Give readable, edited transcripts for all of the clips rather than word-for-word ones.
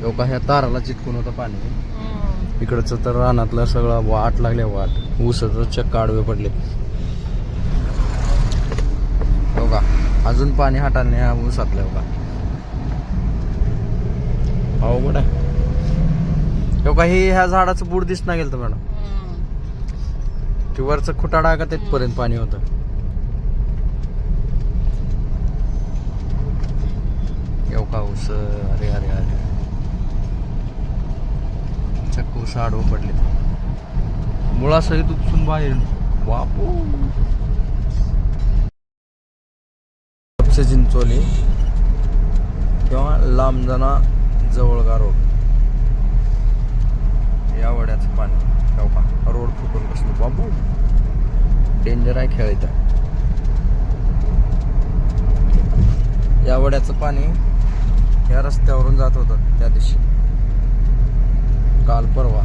लोक ह्या ताराला चिटकून होतं पाणी. इकडचं तर रानातलं सगळं वाट लागल्या वाट. ऊसाचं चक्क आडवे पडले. बघा अजून पाणी हाटाने ह्या ऊसातलं बघा. अवघड आहे. बघा ही ह्या झाडाचं बूड दिसना गेलं मॅडम. ते वरचं खुटाडा का तिथपर्यंत पाणी होतं. एवढा ऊस. अरे अरे अरे चक्क ऊस आडवं पडले. मुळासहित उपसून बाहेर. बापू चिंचोली किंवा लांबजाना जवळगा रोड या वड्याचं पाणी. का रोड फुटून कसलं बाबू डेंजर आहे खेळायचं. या वड्याचं पाणी या रस्त्यावरून जात होतं त्या दिवशी काल परवा.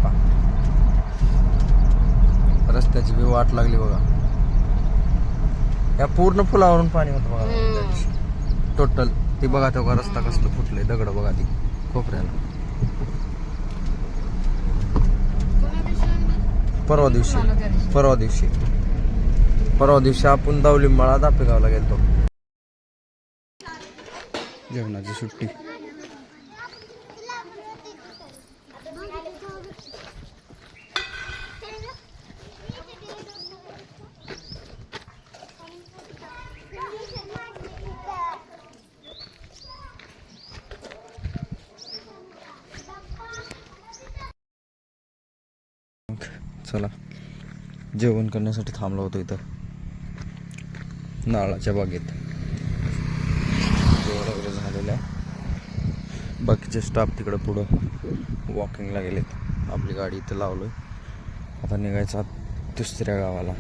का रस्त्याची बी वाट लागली बघा. या पूर्ण पुलावरून पाणी होतं बघा त्या दिवशी टोटल. ती बघा तेव्हा रस्ता कसलं फुटलंय. दगड बघा ती कोपऱ्याला. परवा दिवशी आपण दावलिंबाळा दापेगावला गेलतो. जेवणाची सुट्टी. चला जेवण करण्यासाठी थांबलो होतो इथं नाळाच्या बागेत. जेवण वगैरे झालेलं आहे. बाकीचे स्टाफ तिकडं पुढं वॉकिंगला गेलेत. आपली गाडी इथं लावलोय. आता निघायचं दुसऱ्या गावाला.